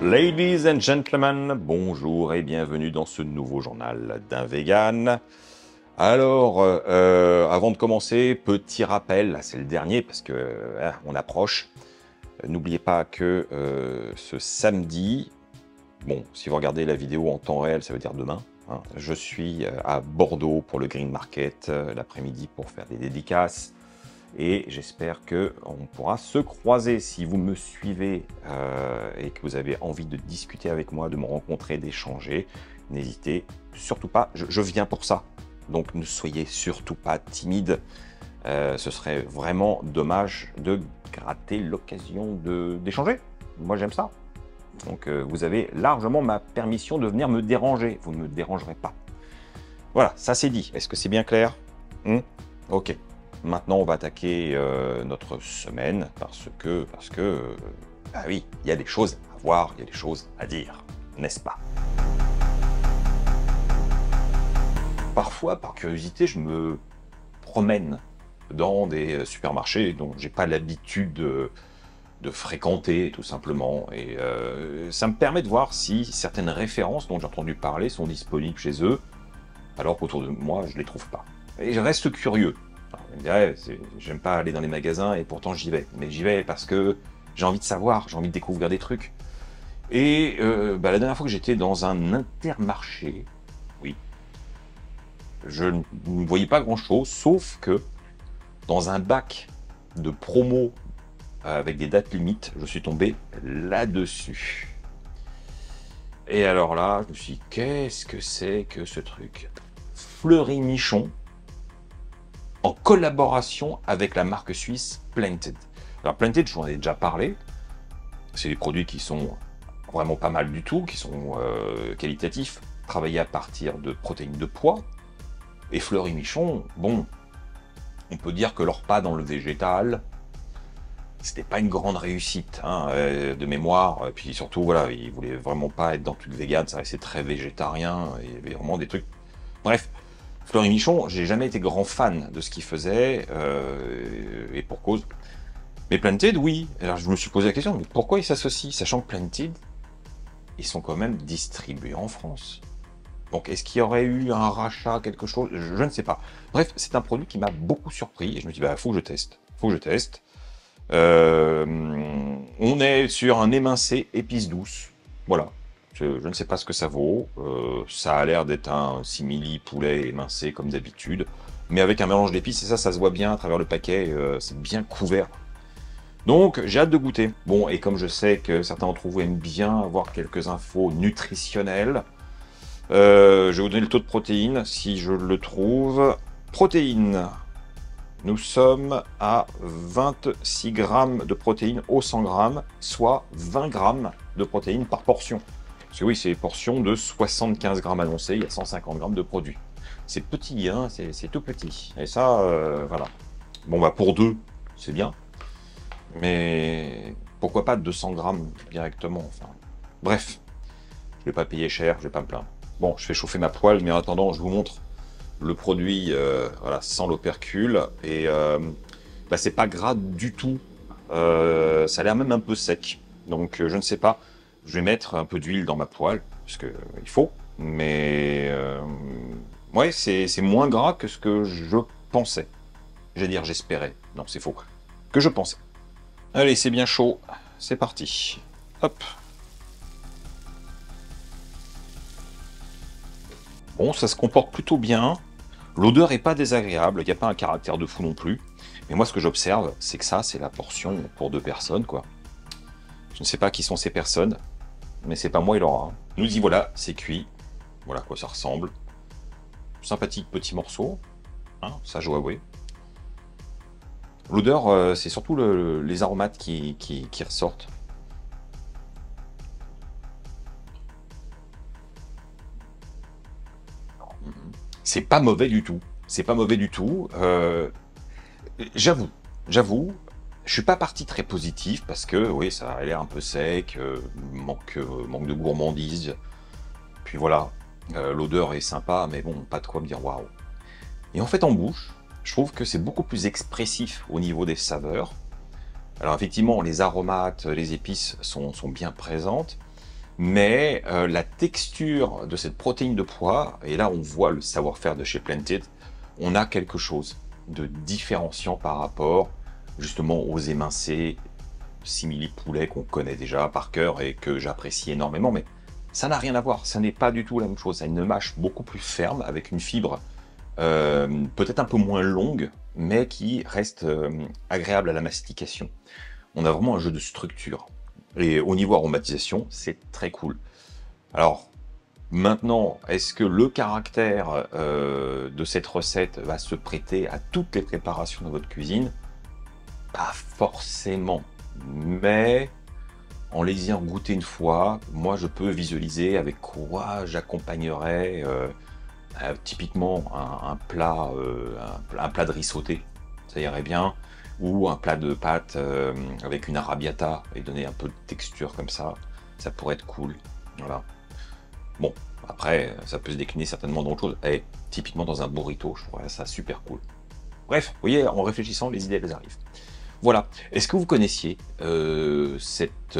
Ladies and gentlemen, bonjour et bienvenue dans ce nouveau journal d'un vegan. Alors, avant de commencer, petit rappel, là c'est le dernier parce que on approche. N'oubliez pas que ce samedi, bon, si vous regardez la vidéo en temps réel, ça veut dire demain, hein, je suis à Bordeaux pour le Green Market l'après-midi pour faire des dédicaces. Et j'espère qu'on pourra se croiser. Si vous me suivez et que vous avez envie de discuter avec moi, de me rencontrer, d'échanger, n'hésitez surtout pas, je viens pour ça. Donc ne soyez surtout pas timide. Ce serait vraiment dommage de gratter l'occasion d'échanger. Moi j'aime ça. Donc vous avez largement ma permission de venir me déranger. Vous ne me dérangerez pas. Voilà, ça c'est dit. Est-ce que c'est bien clair? Ok. Maintenant, on va attaquer notre semaine parce que bah oui, il y a des choses à voir, il y a des choses à dire, n'est-ce pas? Parfois, par curiosité, je me promène dans des supermarchés dont j'ai pas l'habitude de fréquenter, tout simplement. Et ça me permet de voir si certaines références dont j'ai entendu parler sont disponibles chez eux, alors qu'autour de moi, je les trouve pas. Et je reste curieux. Vous me direz, j'aime pas aller dans les magasins et pourtant j'y vais. Mais j'y vais parce que j'ai envie de savoir, j'ai envie de découvrir des trucs. Et la dernière fois que j'étais dans un Intermarché, oui, je ne voyais pas grand-chose, sauf que dans un bac de promo avec des dates limites, je suis tombé là-dessus. Et alors là, je me suis dit, qu'est-ce que c'est que ce truc? Fleury-Michon, en collaboration avec la marque suisse Planted. Alors Planted, je vous en ai déjà parlé, c'est des produits qui sont vraiment pas mal du tout, qui sont qualitatifs, travaillés à partir de protéines de pois. Et Fleury-Michon, bon, on peut dire que leur pas dans le végétal, c'était pas une grande réussite hein, de mémoire, et puis surtout, voilà, ils voulaient vraiment pas être dans tout le vegan, ça restait très végétarien, il y avait vraiment des trucs... Bref, Fleury-Michon, j'ai jamais été grand fan de ce qu'il faisait, et pour cause. Mais Planted, oui. Alors je me suis posé la question, mais pourquoi ils s'associent, sachant que Planted, ils sont quand même distribués en France. Donc est-ce qu'il y aurait eu un rachat, quelque chose? Je ne sais pas. Bref, c'est un produit qui m'a beaucoup surpris, et je me dis, bah faut que je teste, faut que je teste. On est sur un émincé épice douce, voilà. Je ne sais pas ce que ça vaut, ça a l'air d'être un simili poulet émincé comme d'habitude, mais avec un mélange d'épices, et ça se voit bien à travers le paquet, c'est bien couvert. Donc j'ai hâte de goûter. Bon, et comme je sais que certains d'entre vous aiment bien avoir quelques infos nutritionnelles, je vais vous donner le taux de protéines, si je le trouve. Protéines, nous sommes à 26 grammes de protéines au 100 grammes, soit 20 grammes de protéines par portion. Parce que oui, c'est des portions de 75 grammes annoncées, il y a 150 grammes de produits. C'est petit, hein, c'est tout petit. Et ça, voilà. Bon, bah pour deux, c'est bien. Mais pourquoi pas 200 grammes directement, enfin. Bref, je vais pas payer cher, je vais pas me plaindre. Bon, je fais chauffer ma poêle, mais en attendant, je vous montre le produit voilà, sans l'opercule. Et c'est pas gras du tout. Ça a l'air même un peu sec. Donc je ne sais pas. Je vais mettre un peu d'huile dans ma poêle, parce qu'il faut, mais ouais, c'est moins gras que ce que je pensais. J'allais dire j'espérais, non c'est faux, que je pensais. Allez, c'est bien chaud, c'est parti. Hop. Bon, ça se comporte plutôt bien, l'odeur est pas désagréable, il n'y a pas un caractère de fou non plus, mais moi ce que j'observe, c'est que ça, c'est la portion pour 2 personnes, quoi. Je ne sais pas qui sont ces personnes, mais c'est pas moi, il aura. Nous y voilà, c'est cuit. Voilà à quoi ça ressemble. Sympathique petit morceau. Hein, ça, je dois avouer. L'odeur, c'est surtout les aromates qui ressortent. C'est pas mauvais du tout. C'est pas mauvais du tout. J'avoue, je suis pas parti très positif parce que oui, ça a l'air un peu sec, manque de gourmandise. Puis voilà, l'odeur est sympa, mais bon, pas de quoi me dire waouh. Et en fait, en bouche, je trouve que c'est beaucoup plus expressif au niveau des saveurs. Alors effectivement, les aromates, les épices sont bien présentes, Mais la texture de cette protéine de pois, et là on voit le savoir-faire de chez Planted, on a quelque chose de différenciant par rapport justement aux émincés simili-poulet qu'on connaît déjà par cœur et que j'apprécie énormément, mais ça n'a rien à voir, ça n'est pas du tout la même chose. Ça a une mâche beaucoup plus ferme, avec une fibre peut-être un peu moins longue, mais qui reste agréable à la mastication. On a vraiment un jeu de structure. Et au niveau aromatisation, c'est très cool. Alors, maintenant, est-ce que le caractère de cette recette va se prêter à toutes les préparations de votre cuisine? Pas forcément, mais en les ayant goûté une fois, moi je peux visualiser avec quoi j'accompagnerais typiquement un plat, un plat de riz sauté, ça irait bien, ou un plat de pâtes avec une arrabbiata et donner un peu de texture comme ça pourrait être cool. Voilà. Bon, après, ça peut se décliner certainement dans autre chose. Et typiquement dans un burrito, je trouverais ça super cool. Bref, vous voyez, en réfléchissant, les idées elles arrivent. Voilà. Est-ce que vous connaissiez cette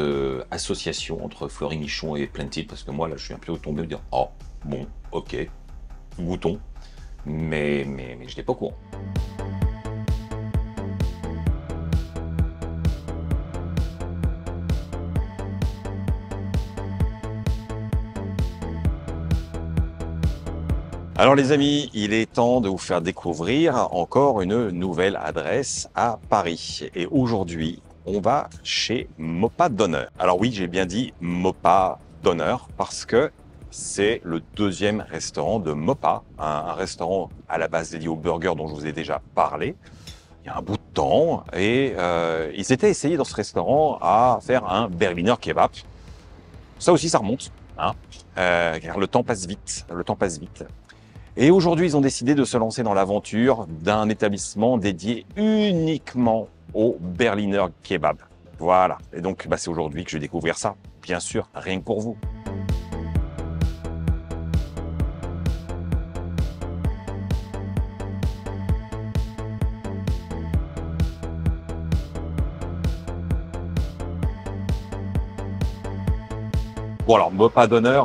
association entre Fleury Michon et Planted? Parce que moi, là, je suis un peu tombé de dire, oh, bon, ok, goûtons, mais je n'étais pas au courant. Alors les amis, il est temps de vous faire découvrir encore une nouvelle adresse à Paris. Et aujourd'hui, on va chez Mopa Doner. Alors oui, j'ai bien dit Mopa Doner parce que c'est le deuxième restaurant de Mopa, un restaurant à la base dédié aux burgers dont je vous ai déjà parlé il y a un bout de temps. Et ils s'étaient essayés dans ce restaurant à faire un Berliner Kebab. Ça aussi, ça remonte, hein, car le temps passe vite, le temps passe vite. Et aujourd'hui, ils ont décidé de se lancer dans l'aventure d'un établissement dédié uniquement au Berliner Kebab. Voilà. Et donc, c'est aujourd'hui que je vais découvrir ça. Bien sûr, rien que pour vous. Bon alors, Mopa Doner,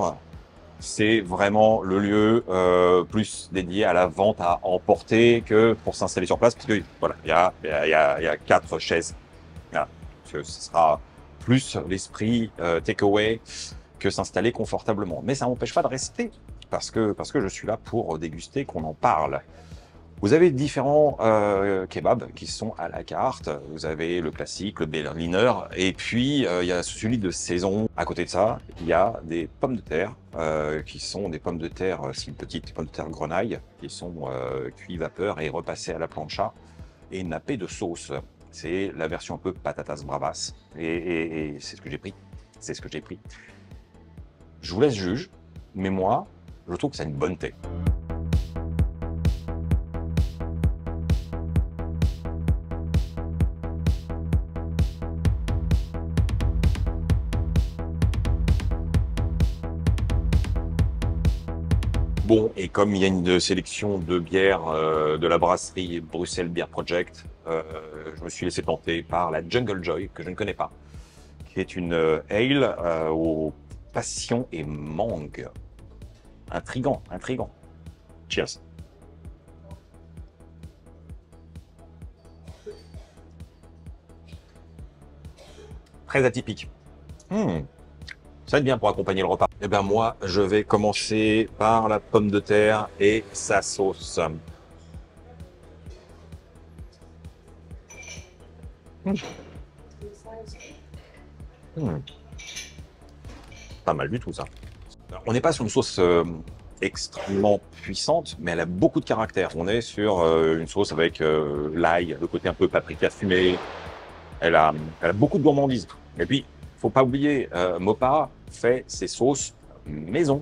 c'est vraiment le lieu plus dédié à la vente à emporter que pour s'installer sur place, parce que voilà, il y a 4 chaises. Voilà. Ce sera plus l'esprit takeaway que s'installer confortablement. Mais ça n'empêche pas de rester, parce que je suis là pour déguster, qu'on en parle. Vous avez différents kebabs qui sont à la carte. Vous avez le classique, le Berliner, et puis il y a celui de saison. À côté de ça, il y a des pommes de terre qui sont des pommes de terre, si petites pommes de terre grenaille, qui sont cuites vapeur et repassées à la plancha et nappées de sauce. C'est la version un peu patatas bravas. Et c'est ce que j'ai pris. C'est ce que j'ai pris. Je vous laisse juger, mais moi, je trouve que ça a une bonne tête. Bon, et comme il y a une sélection de bières de la brasserie Bruxelles Beer Project, je me suis laissé tenter par la Jungle Joy, que je ne connais pas, qui est une ale aux passion et mangue. Intrigant, intrigant. Cheers. Très atypique. Ça va être bien pour accompagner le repas. Eh bien moi, je vais commencer par la pomme de terre et sa sauce. Pas mal du tout ça. Alors, on n'est pas sur une sauce extrêmement puissante, mais elle a beaucoup de caractère. On est sur une sauce avec l'ail, le côté un peu paprika fumé. Elle a beaucoup de gourmandise. Et puis, faut pas oublier, Mopa fait ses sauces maison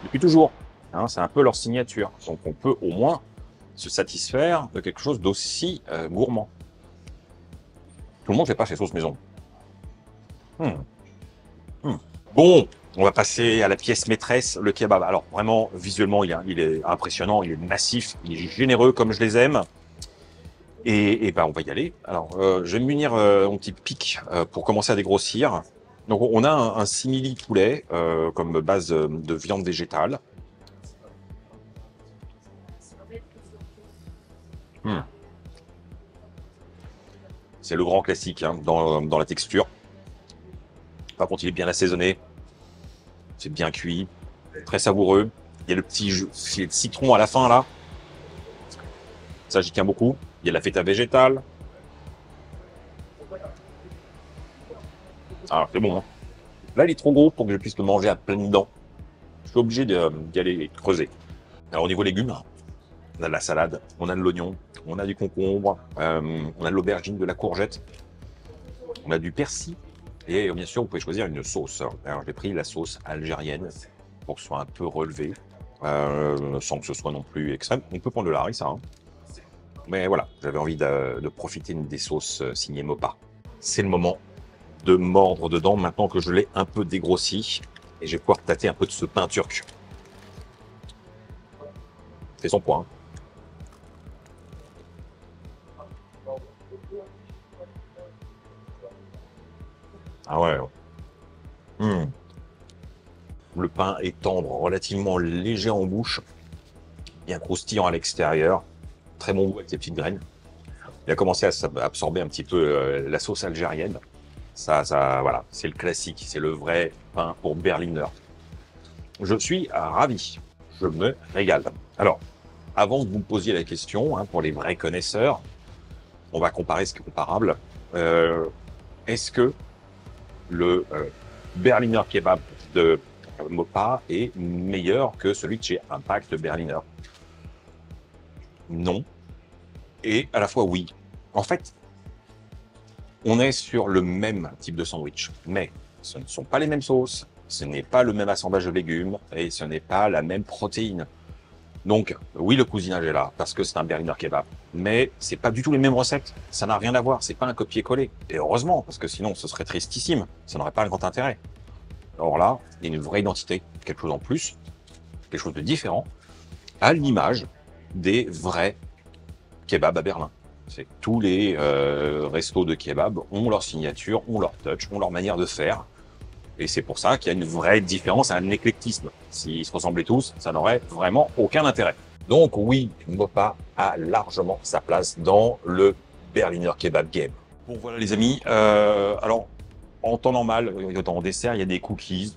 depuis toujours. Hein, c'est un peu leur signature. Donc, on peut au moins se satisfaire de quelque chose d'aussi gourmand. Tout le monde ne fait pas ses sauces maison. Bon, on va passer à la pièce maîtresse, le kebab. Alors, vraiment, visuellement, il est impressionnant, il est massif, il est généreux comme je les aime. Et ben, on va y aller. Alors, je vais me munir mon petit pic pour commencer à dégrossir. Donc on a un simili poulet comme base de viande végétale. Hmm. C'est le grand classique hein, dans la texture. Par contre, il est bien assaisonné, c'est bien cuit, très savoureux. Il y a le petit filet de citron à la fin là. Ça, j'y tiens beaucoup. Il y a la feta végétale. Ah, c'est bon. Hein. Là, il est trop gros pour que je puisse le manger à pleines dents. Je suis obligé d'y aller creuser. Alors, au niveau légumes, on a de la salade, on a de l'oignon, on a du concombre, on a de l'aubergine, de la courgette, on a du persil. Et bien sûr, vous pouvez choisir une sauce. Alors, j'ai pris la sauce algérienne pour que ce soit un peu relevé, sans que ce soit non plus extrême. On peut prendre de la harissa, hein. Mais voilà, j'avais envie de profiter des sauces signées Mopa. C'est le moment de mordre dedans maintenant que je l'ai un peu dégrossi. Et je vais pouvoir tâter un peu de ce pain turc. C'est son point. Ah ouais. Mmh. Le pain est tendre, relativement léger en bouche, bien croustillant à l'extérieur. Très bon goût avec les petites graines. Il a commencé à absorber un petit peu la sauce algérienne. Ça, voilà, c'est le classique, c'est le vrai pain pour Berliner. Je suis ravi, je me régale. Alors, avant que vous me posiez la question, hein, pour les vrais connaisseurs, on va comparer ce qui est comparable. Est-ce que le Berliner Kebab de Mopa est meilleur que celui de chez Impact Berliner? Non. Et à la fois oui. En fait, on est sur le même type de sandwich, mais ce ne sont pas les mêmes sauces, ce n'est pas le même assemblage de légumes et ce n'est pas la même protéine. Donc, oui, le cousinage est là parce que c'est un Berliner Kebab, mais c'est pas du tout les mêmes recettes. Ça n'a rien à voir, c'est pas un copier-coller. Et heureusement, parce que sinon, ce serait tristissime. Ça n'aurait pas un grand intérêt. Or là, il y a une vraie identité, quelque chose en plus, quelque chose de différent, à l'image des vrais kebabs à Berlin. C'est que tous les restos de kebab ont leur signature, ont leur touch, ont leur manière de faire. Et c'est pour ça qu'il y a une vraie différence, un éclectisme. S'ils se ressemblaient tous, ça n'aurait vraiment aucun intérêt. Donc oui, Mopa a largement sa place dans le Berliner Kebab Game. Bon voilà les amis, alors en temps normal, en dessert, il y a des cookies.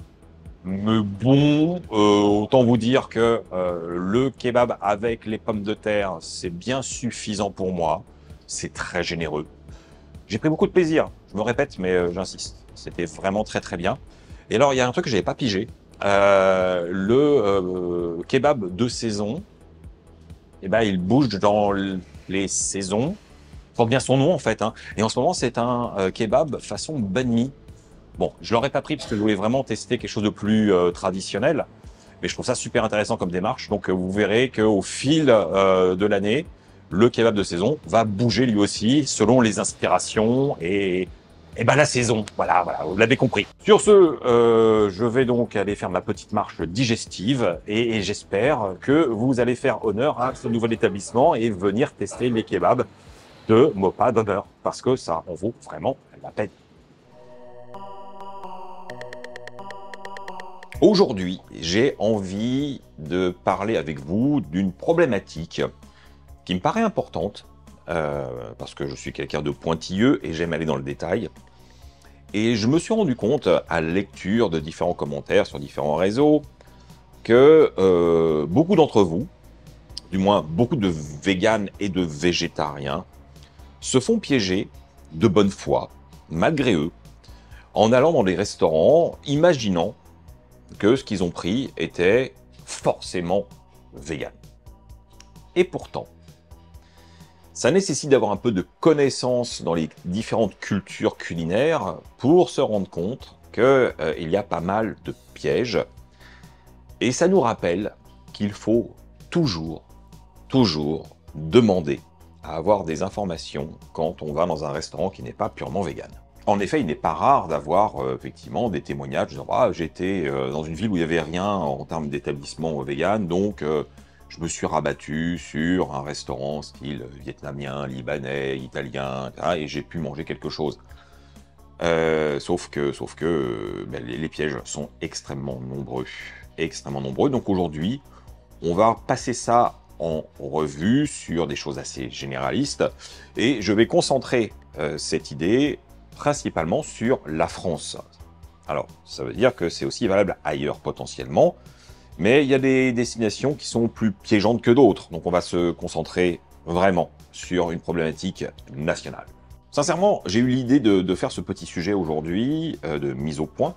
Mais bon, autant vous dire que le kebab avec les pommes de terre, c'est bien suffisant pour moi. C'est très généreux. J'ai pris beaucoup de plaisir, je me répète, mais j'insiste. C'était vraiment très très bien. Et alors, il y a un truc que j'avais pas pigé. Le kebab de saison, eh ben, il bouge dans les saisons. Porte bien son nom en fait. Hein. Et en ce moment, c'est un kebab façon banh mi. Bon, je l'aurais pas pris parce que je voulais vraiment tester quelque chose de plus traditionnel. Mais je trouve ça super intéressant comme démarche. Donc, vous verrez qu'au fil de l'année, le kebab de saison va bouger lui aussi selon les inspirations et ben la saison. Voilà, voilà, vous l'avez compris. Sur ce, je vais donc aller faire ma petite marche digestive et j'espère que vous allez faire honneur à ce nouvel établissement et venir tester les kebabs de Mopa d'honneur parce que ça en vaut vraiment la peine. Aujourd'hui, j'ai envie de parler avec vous d'une problématique qui me paraît importante, parce que je suis quelqu'un de pointilleux et j'aime aller dans le détail. Et je me suis rendu compte, à la lecture de différents commentaires sur différents réseaux, que beaucoup d'entre vous, du moins beaucoup de véganes et de végétariens, se font piéger de bonne foi, malgré eux, en allant dans des restaurants, imaginant que ce qu'ils ont pris était forcément vegan. Et pourtant, ça nécessite d'avoir un peu de connaissance dans les différentes cultures culinaires pour se rendre compte qu'il y a pas mal de pièges. Et ça nous rappelle qu'il faut toujours demander à avoir des informations quand on va dans un restaurant qui n'est pas purement vegan. En effet, il n'est pas rare d'avoir effectivement des témoignages disant ah, j'étais dans une ville où il n'y avait rien en termes d'établissement vegan, donc je me suis rabattu sur un restaurant style vietnamien, libanais, italien, etc., et j'ai pu manger quelque chose. Sauf que ben, les pièges sont extrêmement nombreux. Extrêmement nombreux. Donc aujourd'hui, on va passer ça en revue sur des choses assez généralistes. Et je vais concentrer cette idée principalement sur la France. Alors, ça veut dire que c'est aussi valable ailleurs potentiellement. Mais il y a des destinations qui sont plus piégeantes que d'autres. Donc on va se concentrer vraiment sur une problématique nationale. Sincèrement, j'ai eu l'idée de faire ce petit sujet aujourd'hui, de mise au point,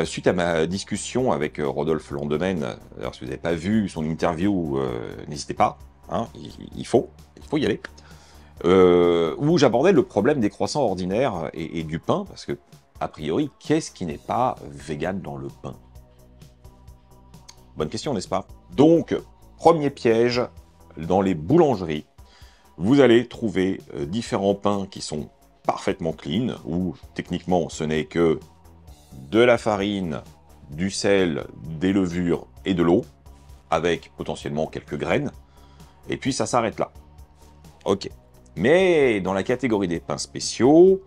suite à ma discussion avec Rodolphe Landemaine. Alors si vous n'avez pas vu son interview, n'hésitez pas, hein, il faut y aller. Où j'abordais le problème des croissants ordinaires et du pain, parce que, a priori, qu'est-ce qui n'est pas vegan dans le pain? Bonne question, n'est-ce pas? Donc, premier piège, dans les boulangeries, vous allez trouver différents pains qui sont parfaitement clean, où techniquement ce n'est que de la farine, du sel, des levures et de l'eau, avec potentiellement quelques graines, et puis ça s'arrête là. Ok. Mais dans la catégorie des pains spéciaux,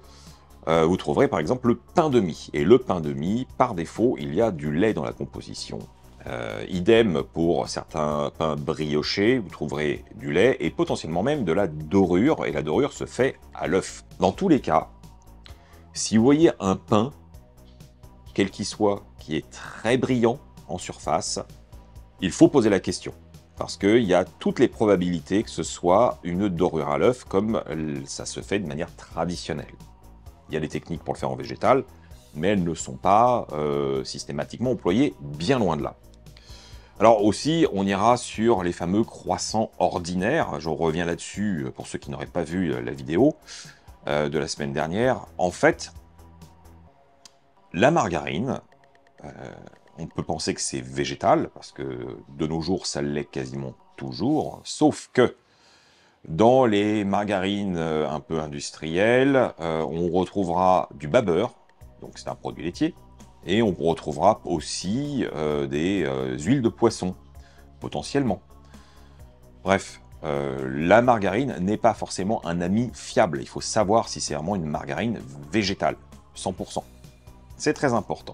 vous trouverez par exemple le pain de mie. Et le pain de mie, par défaut, il y a du lait dans la composition. Idem pour certains pains briochés, vous trouverez du lait et potentiellement même de la dorure, et la dorure se fait à l'œuf. Dans tous les cas, si vous voyez un pain, quel qu'il soit, qui est très brillant en surface, il faut poser la question. Parce qu'il y a toutes les probabilités que ce soit une dorure à l'œuf, comme ça se fait de manière traditionnelle. Il y a des techniques pour le faire en végétal, mais elles ne sont pas systématiquement employées, bien loin de là. Alors aussi, on ira sur les fameux croissants ordinaires. Je reviens là-dessus pour ceux qui n'auraient pas vu la vidéo de la semaine dernière. En fait, la margarine, on peut penser que c'est végétal, parce que de nos jours, ça l'est quasiment toujours, sauf que dans les margarines un peu industrielles, on retrouvera du bas beurre, donc c'est un produit laitier, et on retrouvera aussi des huiles de poisson, potentiellement. Bref, la margarine n'est pas forcément un ami fiable. Il faut savoir si c'est vraiment une margarine végétale, 100%. C'est très important.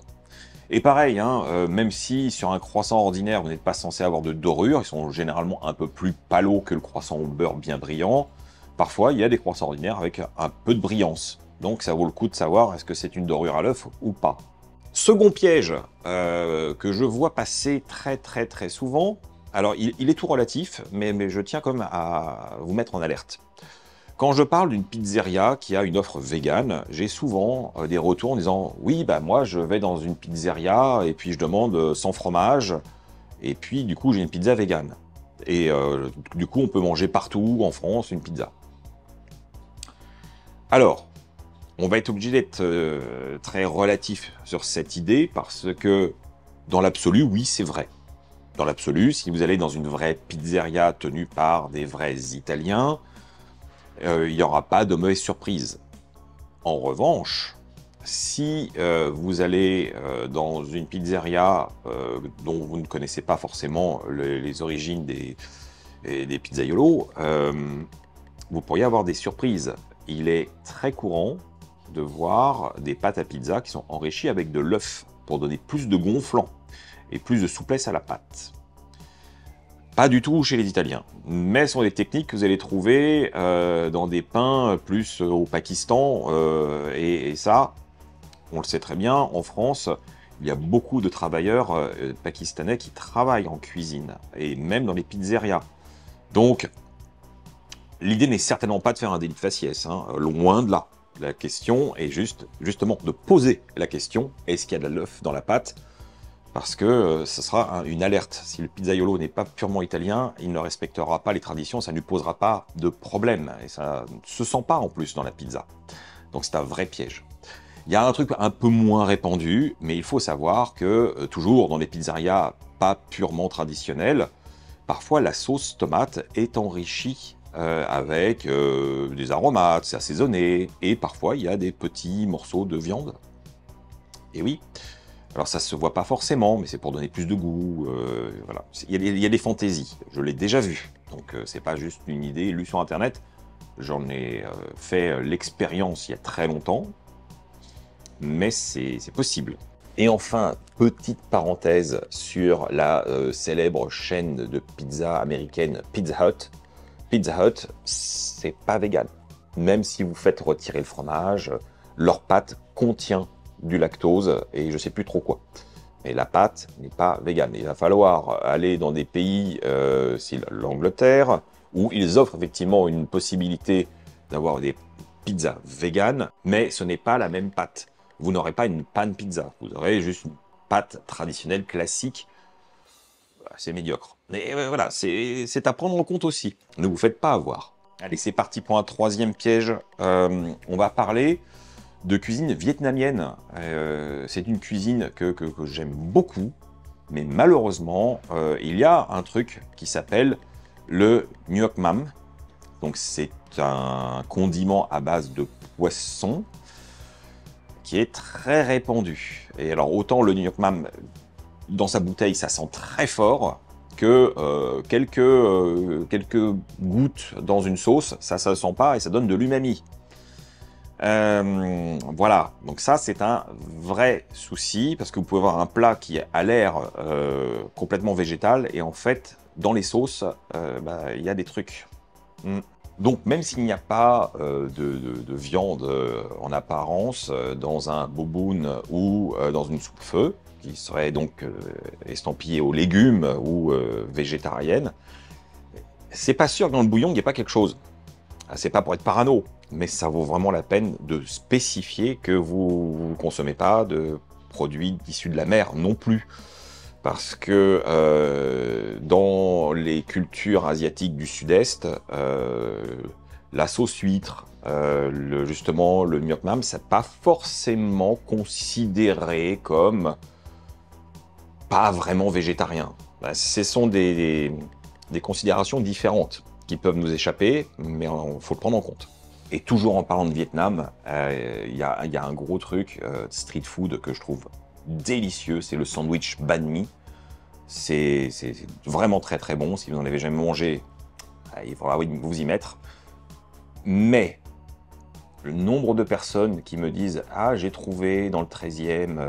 Et pareil, hein, même si sur un croissant ordinaire, vous n'êtes pas censé avoir de dorure, ils sont généralement un peu plus palos que le croissant au beurre bien brillant, parfois il y a des croissants ordinaires avec un peu de brillance. Donc ça vaut le coup de savoir est-ce que c'est une dorure à l'œuf ou pas. Second piège que je vois passer très souvent, alors il est tout relatif, mais je tiens quand même à vous mettre en alerte. Quand je parle d'une pizzeria qui a une offre végane, j'ai souvent des retours en disant « Oui, bah moi je vais dans une pizzeria et puis je demande sans fromage et puis du coup j'ai une pizza végane. Et du coup on peut manger partout en France une pizza. » Alors, on va être obligé d'être très relatif sur cette idée parce que dans l'absolu, oui, c'est vrai. Dans l'absolu, si vous allez dans une vraie pizzeria tenue par des vrais Italiens, il n'y aura pas de mauvaise surprise. En revanche, si vous allez dans une pizzeria dont vous ne connaissez pas forcément les origines des pizzaiolos, vous pourriez avoir des surprises. Il est très courant de voir des pâtes à pizza qui sont enrichies avec de l'œuf pour donner plus de gonflant et plus de souplesse à la pâte. Pas du tout chez les Italiens, mais ce sont des techniques que vous allez trouver dans des pains plus au Pakistan, et ça, on le sait très bien, en France, il y a beaucoup de travailleurs pakistanais qui travaillent en cuisine, et même dans les pizzerias. Donc, l'idée n'est certainement pas de faire un délit de faciès, hein, loin de là. La question est justement de poser la question, est-ce qu'il y a de l'œuf dans la pâte? Parce que ce sera une alerte. Si le pizzaiolo n'est pas purement italien, il ne respectera pas les traditions, ça ne lui posera pas de problème. Et ça ne se sent pas en plus dans la pizza. Donc c'est un vrai piège. Il y a un truc un peu moins répandu, mais il faut savoir que toujours dans les pizzerias pas purement traditionnelles, parfois la sauce tomate est enrichie avec des aromates, c'est assaisonné, et parfois il y a des petits morceaux de viande. Et oui. Alors ça se voit pas forcément, mais c'est pour donner plus de goût, voilà. Il y a des fantaisies, je l'ai déjà vu, donc c'est pas juste une idée lue sur internet, j'en ai fait l'expérience il y a très longtemps, mais c'est possible. Et enfin, petite parenthèse sur la célèbre chaîne de pizza américaine Pizza Hut. Pizza Hut, c'est pas vegan. Même si vous faites retirer le fromage, leur pâte contient du lactose et je sais plus trop quoi. Mais la pâte n'est pas végane. Il va falloir aller dans des pays, style l'Angleterre, où ils offrent effectivement une possibilité d'avoir des pizzas véganes, mais ce n'est pas la même pâte. Vous n'aurez pas une pan pizza, vous aurez juste une pâte traditionnelle classique. C'est médiocre. Mais voilà, c'est à prendre en compte aussi. Ne vous faites pas avoir. Allez, c'est parti pour un troisième piège. On va parler de cuisine vietnamienne. C'est une cuisine que j'aime beaucoup, mais malheureusement, il y a un truc qui s'appelle le Nuoc Mam. Donc c'est un condiment à base de poisson qui est très répandu. Et alors autant le Nuoc Mam, dans sa bouteille, ça sent très fort, que quelques gouttes dans une sauce, ça ne sent pas et ça donne de l'umami. Voilà, donc ça c'est un vrai souci, parce que vous pouvez avoir un plat qui a l'air complètement végétal, et en fait, dans les sauces, il y a des trucs. Donc même s'il n'y a pas de viande en apparence dans un boboon ou dans une soupe-feu, qui serait donc estampillée aux légumes ou végétarienne, c'est pas sûr que dans le bouillon il n'y ait pas quelque chose. C'est pas pour être parano, mais ça vaut vraiment la peine de spécifier que vous ne consommez pas de produits issus de la mer non plus. Parce que dans les cultures asiatiques du sud-est, la sauce huître, justement le Nuoc Mam, c'est pas forcément considéré comme pas vraiment végétarien. Ce sont des considérations différentes qui peuvent nous échapper, mais il faut le prendre en compte. Et toujours en parlant de Vietnam, il y a un gros truc street food que je trouve délicieux, c'est le sandwich banh mi. C'est vraiment très très bon. Si vous n'en avez jamais mangé, il faudra vous y mettre. Mais le nombre de personnes qui me disent « Ah, j'ai trouvé dans le 13e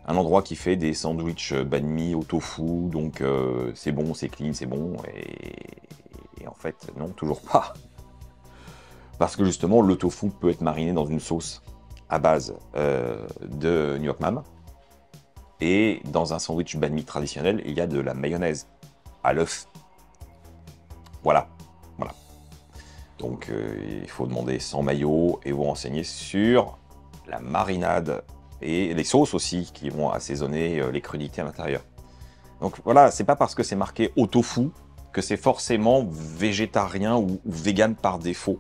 un endroit qui fait des sandwichs banh mi au tofu, donc c'est bon, c'est clean, c'est bon. » Et en fait, non, toujours pas. Parce que justement, le tofu peut être mariné dans une sauce à base de Nuoc Mam. Et dans un sandwich banh mi traditionnel, il y a de la mayonnaise à l'œuf. Voilà. Donc il faut demander sans mayo et vous renseigner sur la marinade et les sauces aussi qui vont assaisonner les crudités à l'intérieur. Donc voilà, c'est pas parce que c'est marqué au tofu que c'est forcément végétarien ou vegan par défaut.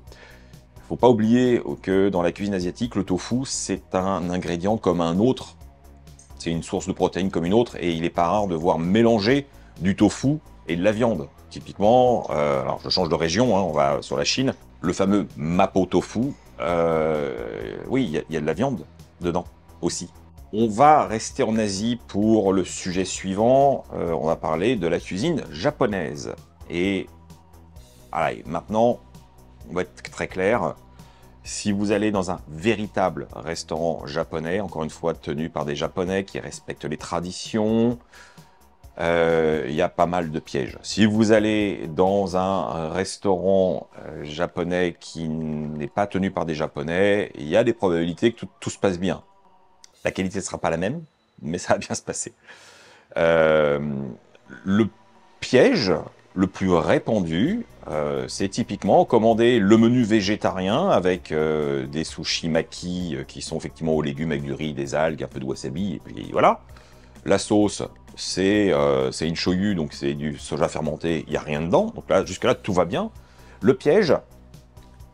Faut pas oublier que dans la cuisine asiatique, le tofu, c'est un ingrédient comme un autre. C'est une source de protéines comme une autre, et il n'est pas rare de voir mélanger du tofu et de la viande. Typiquement, alors je change de région, on va sur la Chine, le fameux Mapo tofu, oui, il y a de la viande dedans aussi. On va rester en Asie pour le sujet suivant, on va parler de la cuisine japonaise. Et allez, maintenant, on va être très clair. Si vous allez dans un véritable restaurant japonais, encore une fois tenu par des Japonais qui respectent les traditions, il y a pas mal de pièges. Si vous allez dans un restaurant japonais qui n'est pas tenu par des Japonais, il y a des probabilités que tout se passe bien. La qualité ne sera pas la même, mais ça va bien se passer. Le piège le plus répandu, c'est typiquement commander le menu végétarien avec des sushi maki qui sont effectivement aux légumes avec du riz, des algues, un peu de wasabi, et puis voilà. La sauce, c'est une shoyu, donc c'est du soja fermenté, il n'y a rien dedans, donc là, jusque-là, tout va bien. Le piège,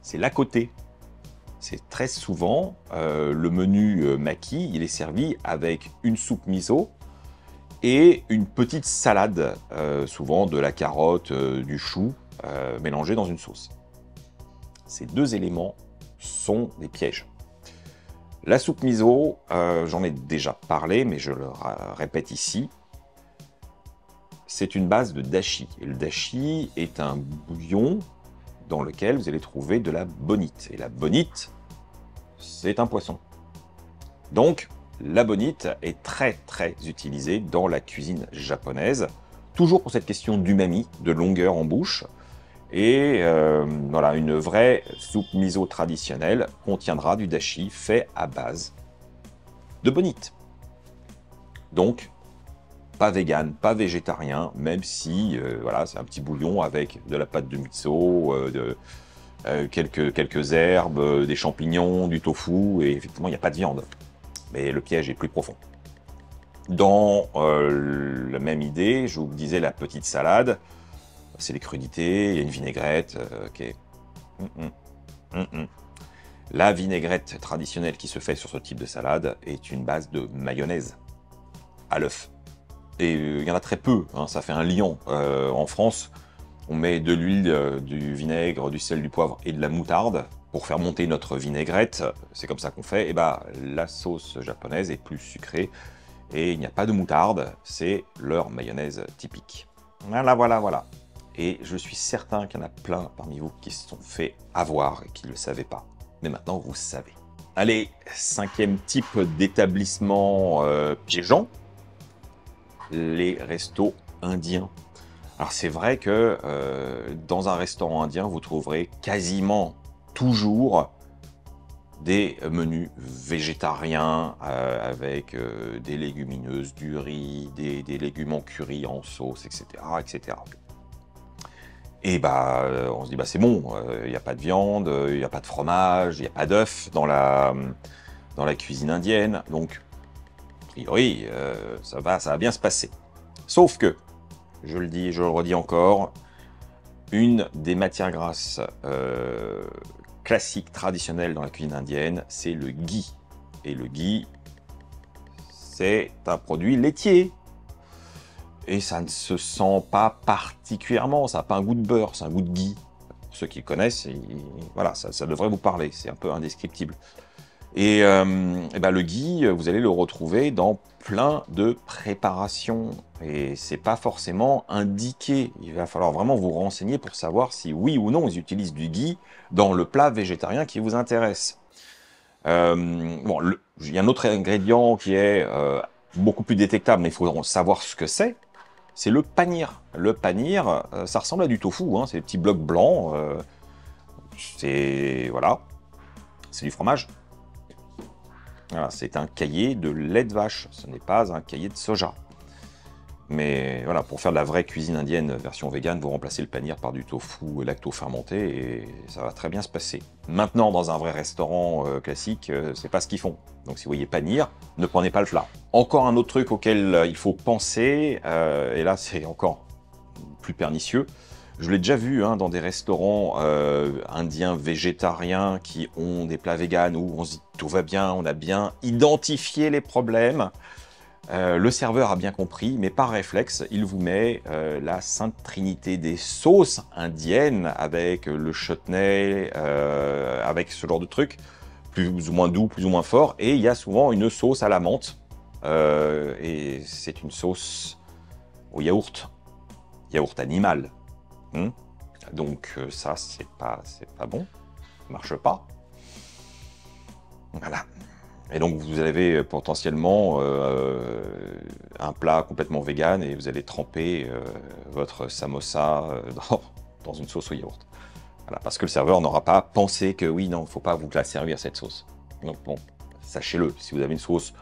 c'est l'à côté. C'est très souvent, le menu maki, il est servi avec une soupe miso, et une petite salade, souvent de la carotte, du chou, mélangée dans une sauce. Ces deux éléments sont des pièges. La soupe miso, j'en ai déjà parlé, mais je le répète ici, c'est une base de dashi. Et le dashi est un bouillon dans lequel vous allez trouver de la bonite. Et la bonite, c'est un poisson. Donc, la bonite est très très utilisée dans la cuisine japonaise, toujours pour cette question d'umami, de longueur en bouche. Et voilà, une vraie soupe miso traditionnelle contiendra du dashi fait à base de bonite. Donc, pas vegan, pas végétarien, même si voilà, c'est un petit bouillon avec de la pâte de miso, quelques herbes, des champignons, du tofu, et effectivement, il n'y a pas de viande. Mais le piège est plus profond. Dans la même idée, je vous disais la petite salade, c'est les crudités, il y a une vinaigrette, ok. La vinaigrette traditionnelle qui se fait sur ce type de salade est une base de mayonnaise à l'œuf. Et il y en a très peu, hein, ça fait un lion. En France, on met de l'huile, du vinaigre, du sel, du poivre et de la moutarde pour faire monter notre vinaigrette. C'est comme ça qu'on fait. Et bah, la sauce japonaise est plus sucrée et il n'y a pas de moutarde, c'est leur mayonnaise typique. Voilà, voilà, voilà. Et je suis certain qu'il y en a plein parmi vous qui se sont fait avoir et qui ne le savaient pas. Mais maintenant, vous savez. Allez, 5e type d'établissement piégeant, les restos indiens. Alors c'est vrai que dans un restaurant indien, vous trouverez quasiment toujours des menus végétariens avec des légumineuses, du riz, des légumes en curry, en sauce, etc. etc. Et bah, on se dit, bah c'est bon, il n'y a pas de viande, il n'y a pas de fromage, il n'y a pas d'œufs dans la cuisine indienne, donc a priori, ça va bien se passer. Sauf que, je le dis, je le redis encore, une des matières grasses classiques, traditionnelles dans la cuisine indienne, c'est le ghee. Et le ghee, c'est un produit laitier. Et ça ne se sent pas particulièrement, ça n'a pas un goût de beurre, c'est un goût de ghee. Pour ceux qui le connaissent, voilà, ça devrait vous parler, c'est un peu indescriptible. Et ben le ghee, vous allez le retrouver dans plein de préparations. Et c'est pas forcément indiqué. Il va falloir vraiment vous renseigner pour savoir si oui ou non ils utilisent du ghee dans le plat végétarien qui vous intéresse. Bon, il y a un autre ingrédient qui est beaucoup plus détectable, mais il faut savoir ce que c'est. C'est le panir. Le panir, ça ressemble à du tofu, hein, c'est des petits blocs blancs. Voilà, c'est du fromage. Voilà, c'est un caillé de lait de vache, ce n'est pas un caillé de soja. Mais voilà, pour faire de la vraie cuisine indienne version vegan, vous remplacez le panir par du tofu lacto-fermenté et ça va très bien se passer. Maintenant, dans un vrai restaurant classique, c'est pas ce qu'ils font. Donc si vous voyez panir, ne prenez pas le plat. Encore un autre truc auquel il faut penser, et là c'est encore plus pernicieux, je l'ai déjà vu hein, dans des restaurants indiens végétariens qui ont des plats véganes où on se dit tout va bien, on a bien identifié les problèmes. Le serveur a bien compris, mais par réflexe, il vous met la sainte trinité des sauces indiennes avec le chutney, avec ce genre de truc, plus ou moins doux, plus ou moins fort, et il y a souvent une sauce à la menthe, et c'est une sauce au yaourt animal. Donc ça, c'est pas bon, ça marche pas. Voilà. Et donc vous avez potentiellement un plat complètement vegan et vous allez tremper votre samosa dans une sauce au yaourt. Voilà, parce que le serveur n'aura pas pensé que oui, non, il ne faut pas vous la servir cette sauce. Donc bon, sachez-le, si vous avez une sauce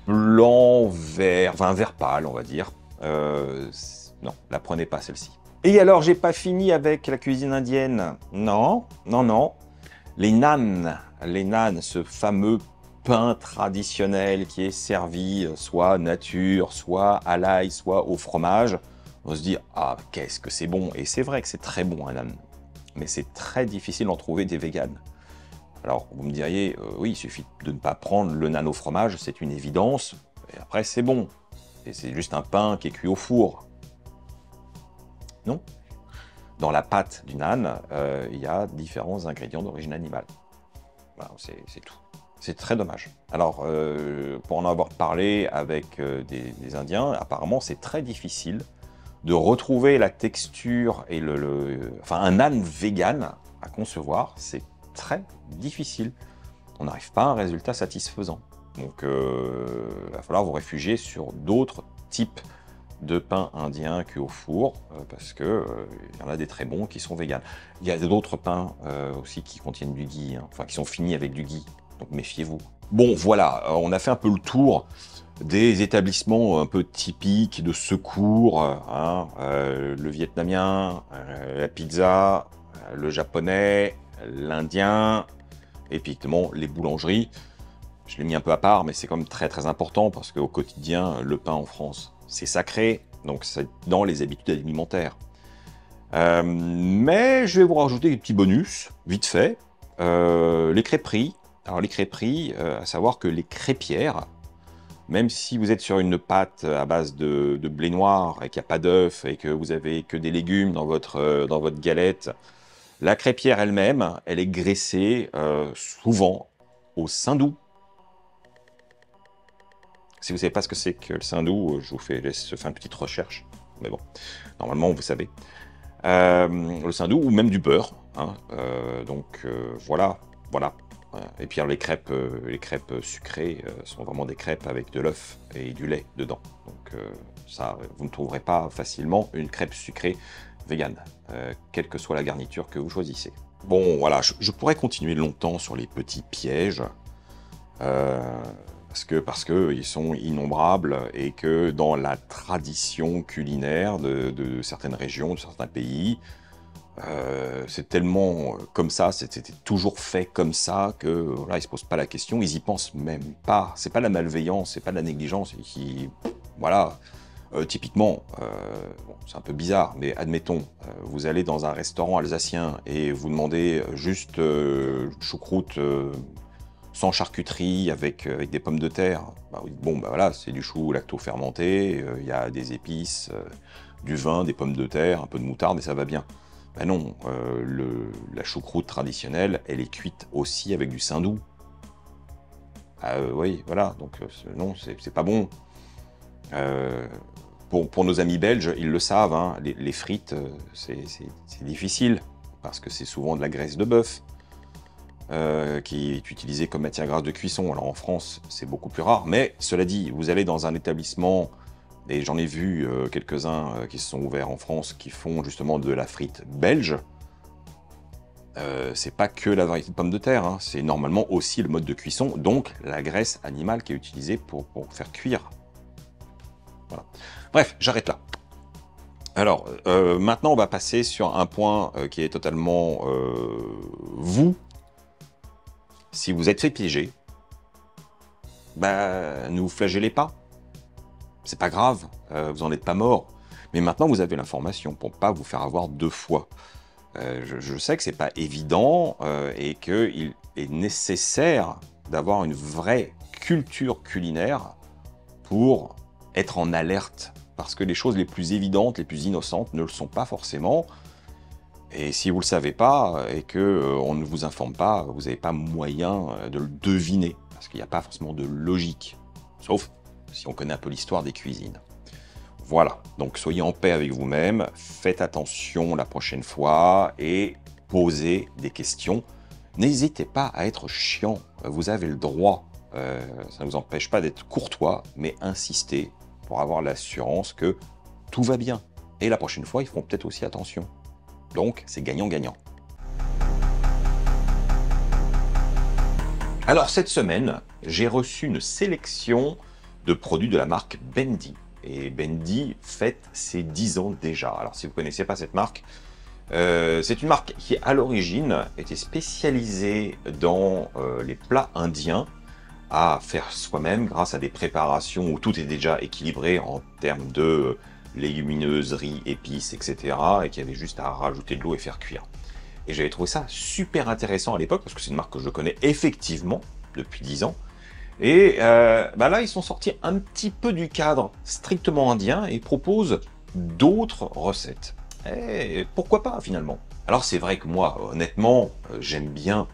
blanc, vert, enfin vert pâle, on va dire, non, la prenez pas celle-ci. Et alors, j'ai pas fini avec la cuisine indienne. Non, non, non. Les naan, ce fameux pain traditionnel qui est servi soit nature, soit à l'ail, soit au fromage. On se dit, ah, qu'est-ce que c'est bon. Et c'est vrai que c'est très bon un naan. Mais c'est très difficile d'en trouver des véganes. Alors, vous me diriez, oui, il suffit de ne pas prendre le naan au fromage, c'est une évidence. Et après, c'est bon. Et c'est juste un pain qui est cuit au four. Non. Dans la pâte du naan, il y a différents ingrédients d'origine animale. Voilà, c'est tout. C'est très dommage. Alors, pour en avoir parlé avec des Indiens, apparemment, c'est très difficile de retrouver la texture et enfin, un naan vegan à concevoir, c'est très difficile. on n'arrive pas à un résultat satisfaisant. Donc, il va falloir vous réfugier sur d'autres types de pain indien cuit au four, parce que il y en a des très bons qui sont véganes. Il y a d'autres pains aussi qui contiennent du ghee, hein, enfin qui sont finis avec du ghee, donc méfiez-vous. Bon, voilà, on a fait un peu le tour des établissements un peu typiques de secours, hein, le vietnamien, la pizza, le japonais, l'indien, et puis évidemment les boulangeries. Je l'ai mis un peu à part, mais c'est quand même très très important parce qu'au quotidien, le pain en France, c'est sacré, donc c'est dans les habitudes alimentaires. Mais je vais vous rajouter des petits bonus, vite fait. Les crêperies. Alors les crêperies, à savoir que les crêpières, même si vous êtes sur une pâte à base de blé noir et qu'il n'y a pas d'œuf et que vous avez que des légumes dans votre galette, la crêpière elle-même, elle est graissée souvent au saindoux. Si vous ne savez pas ce que c'est que le saindoux, je vous laisse faire une petite recherche. Mais bon, normalement, vous savez. Le saindoux ou même du beurre. Hein, voilà. Et puis alors, les crêpes sucrées sont vraiment des crêpes avec de l'œuf et du lait dedans. Donc ça, vous ne trouverez pas facilement une crêpe sucrée végane, quelle que soit la garniture que vous choisissez. Bon, voilà, je pourrais continuer longtemps sur les petits pièges. Parce que ils sont innombrables et que dans la tradition culinaire de certaines régions, de certains pays, c'est tellement comme ça, c'était toujours fait comme ça que voilà, ils se posent pas la question, ils y pensent même pas. C'est pas la malveillance, c'est pas de la négligence, voilà. Typiquement, bon, c'est un peu bizarre, mais admettons, vous allez dans un restaurant alsacien et vous demandez juste choucroute sans charcuterie, avec des pommes de terre. Bah, bon, bah voilà, c'est du chou lacto-fermenté, il y a des épices, du vin, des pommes de terre, un peu de moutarde, et ça va bien. Ben non, la choucroute traditionnelle, elle est cuite aussi avec du saindoux. Oui, voilà, donc non, c'est pas bon. Pour nos amis belges, ils le savent, hein, les frites, c'est difficile, parce que c'est souvent de la graisse de bœuf. Qui est utilisé comme matière grasse de cuisson. Alors en France, c'est beaucoup plus rare, mais cela dit, vous allez dans un établissement, et j'en ai vu quelques-uns qui se sont ouverts en France, qui font justement de la frite belge. C'est pas que la variété de pommes de terre, hein, c'est normalement aussi le mode de cuisson, donc la graisse animale qui est utilisée pour faire cuire. Voilà. Bref, j'arrête là. Alors, maintenant, on va passer sur un point qui est totalement vous. Si vous êtes fait piéger, bah, ne vous flagellez pas. C'est pas grave, vous n'en êtes pas mort. Mais maintenant, vous avez l'information pour ne pas vous faire avoir deux fois. Je sais que c'est pas évident et qu'il est nécessaire d'avoir une vraie culture culinaire pour être en alerte. Parce que les choses les plus évidentes, les plus innocentes ne le sont pas forcément. Et si vous ne le savez pas et qu'on ne vous informe pas, vous n'avez pas moyen de le deviner. Parce qu'il n'y a pas forcément de logique. Sauf si on connaît un peu l'histoire des cuisines. Voilà, donc soyez en paix avec vous-même, faites attention la prochaine fois et posez des questions. N'hésitez pas à être chiant, vous avez le droit. Ça ne vous empêche pas d'être courtois, mais insistez pour avoir l'assurance que tout va bien. Et la prochaine fois, ils feront peut-être aussi attention. Donc, c'est gagnant-gagnant. Alors, cette semaine, j'ai reçu une sélection de produits de la marque Bendy. Et Bendy fête ses 10 ans déjà. Alors, si vous ne connaissez pas cette marque, c'est une marque qui, à l'origine, était spécialisée dans les plats indiens à faire soi-même grâce à des préparations où tout est déjà équilibré en termes de légumineuses, riz, épices, etc. et qui avait juste à rajouter de l'eau et faire cuire. Et j'avais trouvé ça super intéressant à l'époque parce que c'est une marque que je connais effectivement depuis 10 ans. Et bah là, ils sont sortis un petit peu du cadre strictement indien et proposent d'autres recettes. Et pourquoi pas finalement? Alors c'est vrai que moi, honnêtement, j'aime bien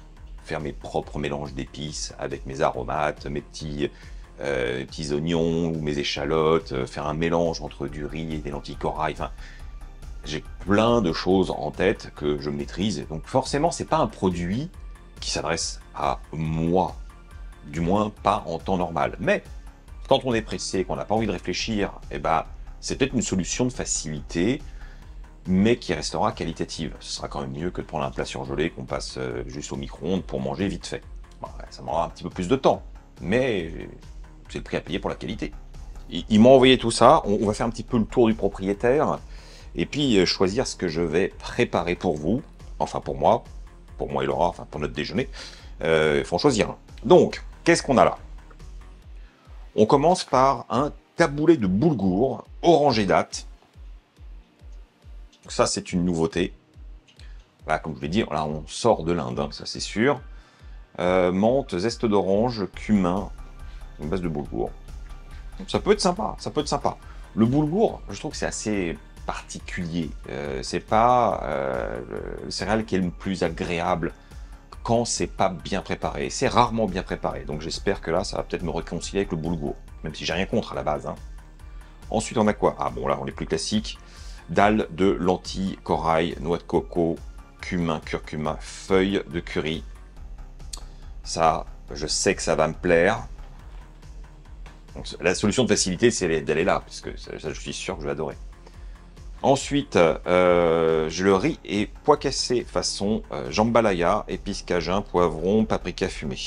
faire mes propres mélanges d'épices avec mes aromates, mes petits oignons ou mes échalotes, faire un mélange entre du riz et des lentilles corail. Enfin, j'ai plein de choses en tête que je maîtrise. Donc forcément, c'est pas un produit qui s'adresse à moi. du moins pas en temps normal. Mais quand on est pressé, qu'on n'a pas envie de réfléchir, eh ben, c'est peut-être une solution de facilité, mais qui restera qualitative. Ce sera quand même mieux que de prendre un plat surgelé qu'on passe juste au micro-ondes pour manger vite fait. Bon, ouais, ça m'aura un petit peu plus de temps, mais c'est le prix à payer pour la qualité. Ils m'ont envoyé tout ça, on va faire un petit peu le tour du propriétaire, et puis choisir ce que je vais préparer pour vous, enfin pour moi et Laura, enfin pour notre déjeuner. Il faut en choisir un. Donc, qu'est-ce qu'on a là? On commence par un taboulé de boulgour, orangé date. Ça, c'est une nouveauté. Là, comme je l'ai dit, là, on sort de l'Inde, hein, ça c'est sûr. Menthe, zeste d'orange, cumin, une base de boulgour. Ça peut être sympa, ça peut être sympa. Le boulgour, je trouve que c'est assez particulier. C'est pas le céréale qui est le plus agréable quand c'est pas bien préparé. C'est rarement bien préparé. Donc j'espère que là, ça va peut-être me réconcilier avec le boulgour. Même si j'ai rien contre à la base. Hein. Ensuite, on a quoi? Ah bon, là, on est plus classique. Dalle de lentilles, corail, noix de coco, cumin, curcuma, feuilles de curry. Ça, je sais que ça va me plaire. Donc, la solution de facilité, c'est d'aller là, parce que ça, je suis sûr que je vais adorer. Ensuite, je le riz et pois cassés façon jambalaya, épices cajun, poivron, paprika fumé.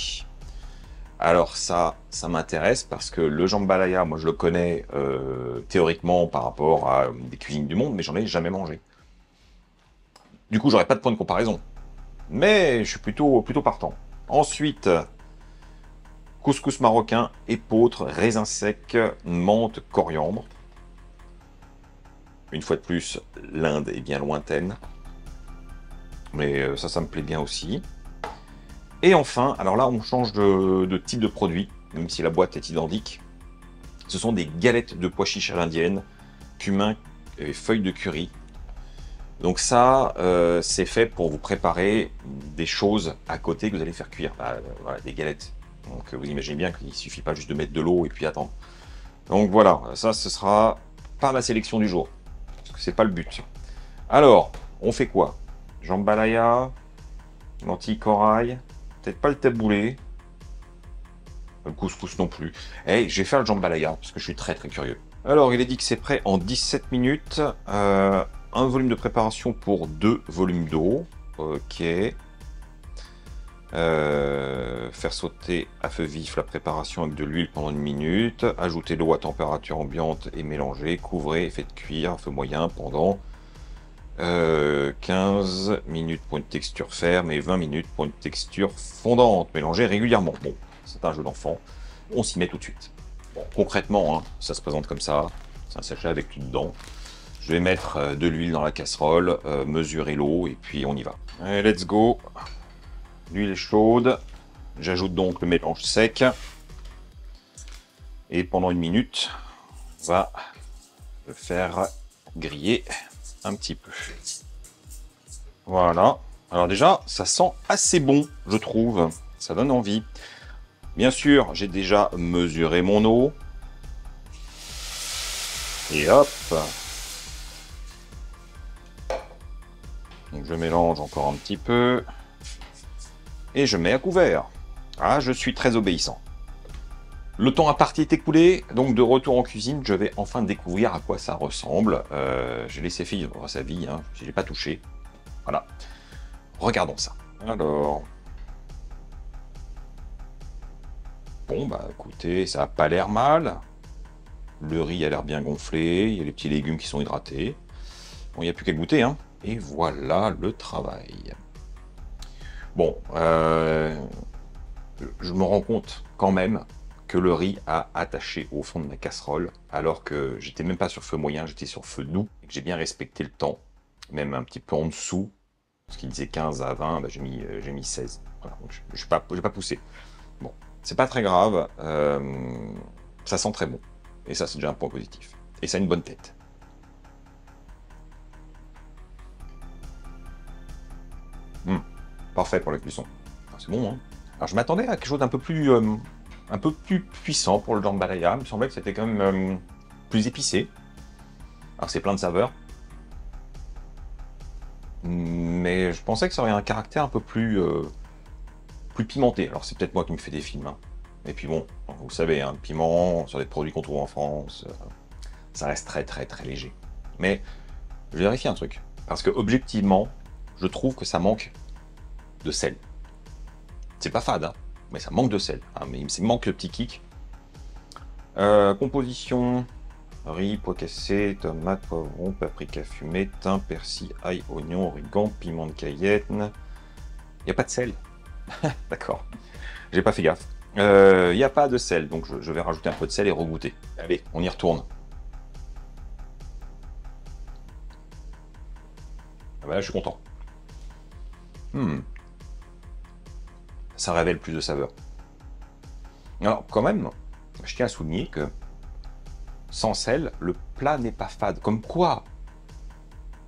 Alors ça m'intéresse parce que le jambalaya, moi je le connais théoriquement par rapport à des cuisines du monde, mais j'en ai jamais mangé. Du coup, j'aurais pas de point de comparaison. Mais je suis plutôt partant. Ensuite, couscous marocain, épeautre, raisin sec, menthe, coriandre. Une fois de plus, l'Inde est bien lointaine. Mais ça me plaît bien aussi. Et enfin, alors là, on change de type de produit, même si la boîte est identique. Ce sont des galettes de pois chiches à l'indienne, cumin et feuilles de curry. Donc ça, c'est fait pour vous préparer des choses à côté que vous allez faire cuire. Voilà, des galettes. Donc vous imaginez bien qu'il ne suffit pas juste de mettre de l'eau et puis attendre. Donc voilà, ça, ce sera par la sélection du jour. Parce que c'est pas le but. Alors, on fait quoi? Jambalaya, lentilles corail, peut-être pas le taboulé. Le couscous non plus. Et je vais faire le jambalaya parce que je suis très curieux. Alors, il est dit que c'est prêt en 17 minutes. Un volume de préparation pour 2 volumes d'eau. Ok. Faire sauter à feu vif la préparation avec de l'huile pendant 1 minute. Ajouter l'eau à température ambiante et mélanger. Couvrez et faites cuire à feu moyen pendant 15 minutes pour une texture ferme et 20 minutes pour une texture fondante. Mélanger régulièrement. Bon, c'est un jeu d'enfant. On s'y met tout de suite. Bon, concrètement, hein, ça se présente comme ça. C'est un sachet avec tout dedans. Je vais mettre de l'huile dans la casserole, mesurer l'eau et puis on y va. Allez, let's go. L'huile est chaude. J'ajoute donc le mélange sec. Et pendant 1 minute, on va le faire griller un petit peu. Voilà. Alors déjà, ça sent assez bon, je trouve. Ça donne envie. Bien sûr, j'ai déjà mesuré mon eau. Et hop. Donc je mélange encore un petit peu. Et je mets à couvert. Ah, je suis très obéissant. Le temps à partie est écoulé, donc de retour en cuisine, je vais enfin découvrir à quoi ça ressemble. J'ai laissé vivre sa vie, hein, je ne l'ai pas touché. Voilà. Regardons ça. Alors. Bon, bah écoutez, ça n'a pas l'air mal. Le riz a l'air bien gonflé, il y a les petits légumes qui sont hydratés. Bon, il n'y a plus qu'à goûter, hein. Et voilà le travail. Bon, je me rends compte quand même que le riz a attaché au fond de ma casserole, alors que j'étais même pas sur feu moyen, j'étais sur feu doux, et que j'ai bien respecté le temps, même un petit peu en dessous, parce qu'il disait 15 à 20, bah j'ai mis 16. Voilà, donc j'ai pas poussé. Bon, c'est pas très grave, ça sent très bon, et ça c'est déjà un point positif. Et ça a une bonne tête. Parfait pour la cuisson. C'est bon, hein. Alors je m'attendais à quelque chose d'un peu plus puissant pour le jambalaya. Il me semblait que c'était quand même plus épicé. Alors c'est plein de saveurs. Mais je pensais que ça aurait un caractère un peu plus pimenté. Alors c'est peut-être moi qui me fais des films. Hein. Et puis bon, vous savez, hein, le piment, sur des produits qu'on trouve en France, ça reste très très très léger. Mais je vérifie un truc. Parce que objectivement, je trouve que ça manque de sel. C'est pas fade, hein, mais ça manque de sel. Hein, mais il me manque le petit kick. Composition, riz, pois cassé, tomate, poivron, paprika fumé, thym, persil, ail, oignon, origan, piment de Cayenne. Il n'y a pas de sel. D'accord. J'ai pas fait gaffe. Il n'y a pas de sel, donc je vais rajouter un peu de sel et regoûter. Allez, on y retourne. Ah bah là, je suis content. Ça révèle plus de saveur. Alors, quand même, je tiens à souligner que sans sel, le plat n'est pas fade. Comme quoi,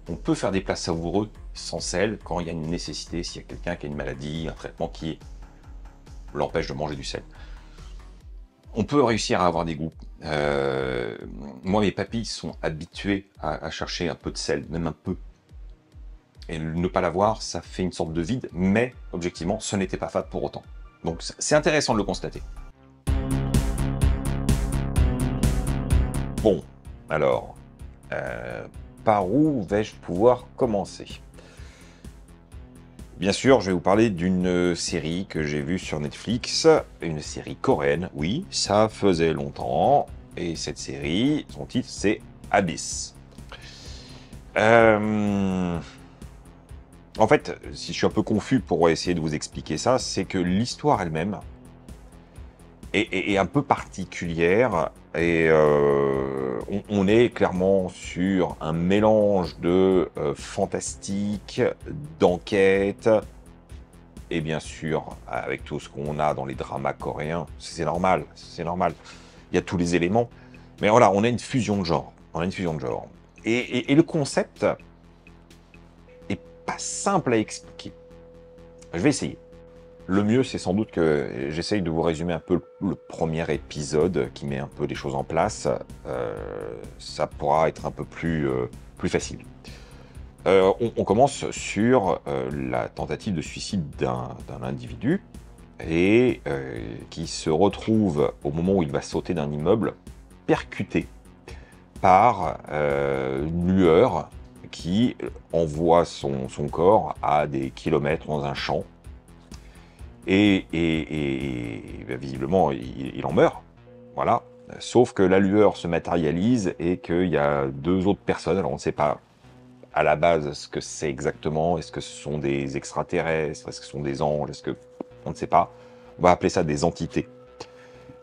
on peut faire des plats savoureux sans sel quand il y a une nécessité, s'il y a quelqu'un qui a une maladie, un traitement qui l'empêche de manger du sel. On peut réussir à avoir des goûts. Moi, mes papilles sont habitués à chercher un peu de sel, même un peu. Et ne pas l'avoir, ça fait une sorte de vide, mais objectivement, ce n'était pas fade pour autant. Donc c'est intéressant de le constater. Bon, alors, par où vais-je pouvoir commencer? Bien sûr, je vais vous parler d'une série que j'ai vue sur Netflix, une série coréenne, oui, ça faisait longtemps, et cette série, son titre c'est Abyss. En fait, si je suis un peu confus pour essayer de vous expliquer ça, c'est que l'histoire elle-même est un peu particulière et on est clairement sur un mélange de fantastique, d'enquête et bien sûr avec tout ce qu'on a dans les dramas coréens, c'est normal, c'est normal. Il y a tous les éléments, mais voilà, on a une fusion de genres, Et le concept est pas simple à expliquer. Je vais essayer. Le mieux, c'est sans doute que j'essaye de vous résumer un peu le premier épisode qui met un peu les choses en place. Ça pourra être un peu plus facile. On commence sur la tentative de suicide d'un individu et qui se retrouve, au moment où il va sauter d'un immeuble, percuté par une lueur qui envoie son corps à des kilomètres dans un champ. Et visiblement, il en meurt. Voilà. Sauf que la lueur se matérialise et qu'il y a deux autres personnes. Alors, on ne sait pas à la base ce que c'est exactement. Est-ce que ce sont des extraterrestres? Est-ce que ce sont des anges? Est-ce que... On ne sait pas. On va appeler ça des entités.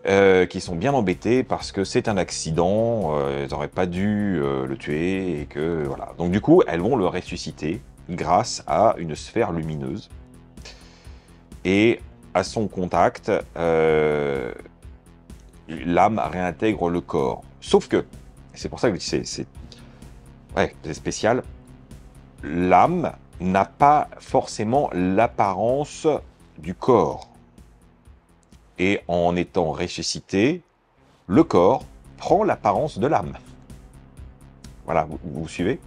Qui sont bien embêtés parce que c'est un accident. Ils n'auraient pas dû le tuer. Et que, voilà. Donc, du coup, elles vont le ressusciter grâce à une sphère lumineuse. Et à son contact, l'âme réintègre le corps. Sauf que, c'est pour ça que c'est spécial, l'âme n'a pas forcément l'apparence du corps. Et en étant ressuscité, le corps prend l'apparence de l'âme. Voilà, vous suivez?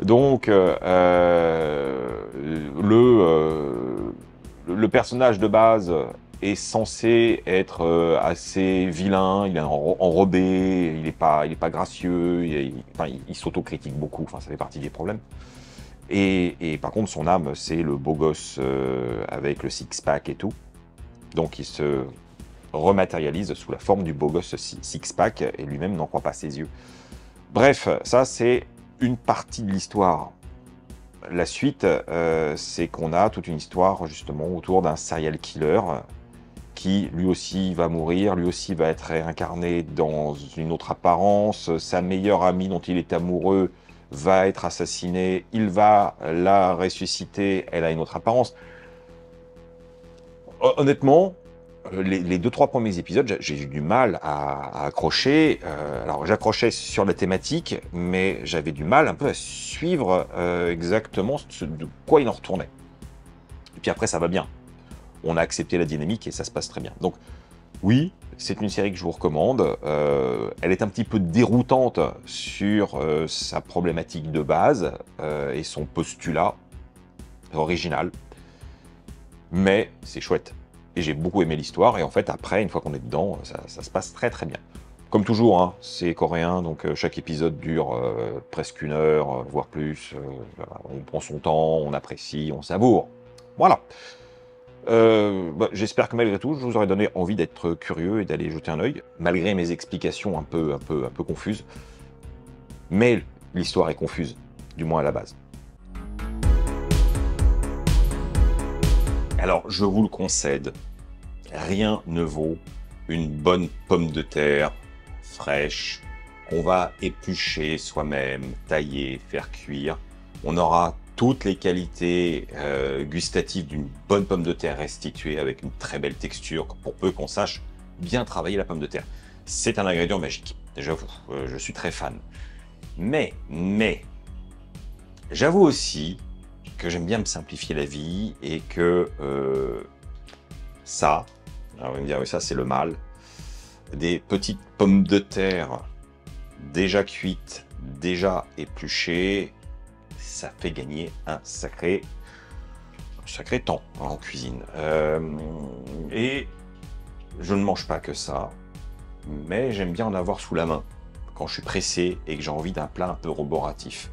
Donc, le personnage de base est censé être assez vilain, il est enrobé, il n'est pas gracieux, il s'autocritique beaucoup, enfin ça fait partie des problèmes. Et par contre son âme c'est le beau gosse avec le six-pack et tout. Donc il se rematérialise sous la forme du beau gosse six-pack et lui-même n'en croit pas ses yeux. Bref, ça c'est une partie de l'histoire. La suite, c'est qu'on a toute une histoire justement autour d'un serial killer qui lui aussi va mourir, lui aussi va être réincarné dans une autre apparence, sa meilleure amie dont il est amoureux va être assassinée, il va la ressusciter, elle a une autre apparence. Honnêtement, les 2-3 premiers épisodes, j'ai eu du mal à accrocher. Alors j'accrochais sur la thématique, mais j'avais du mal un peu à suivre exactement de quoi il en retournait. Et puis après, ça va bien. On a accepté la dynamique et ça se passe très bien. Donc oui, c'est une série que je vous recommande. Elle est un petit peu déroutante sur sa problématique de base et son postulat original. Mais c'est chouette. Et j'ai beaucoup aimé l'histoire, et en fait, après, une fois qu'on est dedans, ça se passe très très bien. Comme toujours, hein, c'est coréen, donc chaque épisode dure presque 1 heure, voire plus. Voilà, on prend son temps, on apprécie, on savoure. Voilà. J'espère que malgré tout, je vous aurais donné envie d'être curieux et d'aller jeter un œil, malgré mes explications un peu confuses. Mais l'histoire est confuse, du moins à la base. Alors, je vous le concède, rien ne vaut une bonne pomme de terre fraîche, qu'on va éplucher soi-même, tailler, faire cuire. On aura toutes les qualités gustatives d'une bonne pomme de terre restituée avec une très belle texture, pour peu qu'on sache bien travailler la pomme de terre. C'est un ingrédient magique, j'avoue, je suis très fan. Mais, j'avoue aussi que j'aime bien me simplifier la vie et que ça, on va me dire, oui, ça c'est le mal, des petites pommes de terre déjà cuites, déjà épluchées, ça fait gagner un sacré temps en cuisine. Et je ne mange pas que ça, mais j'aime bien en avoir sous la main quand je suis pressé et que j'ai envie d'un plat un peu roboratif.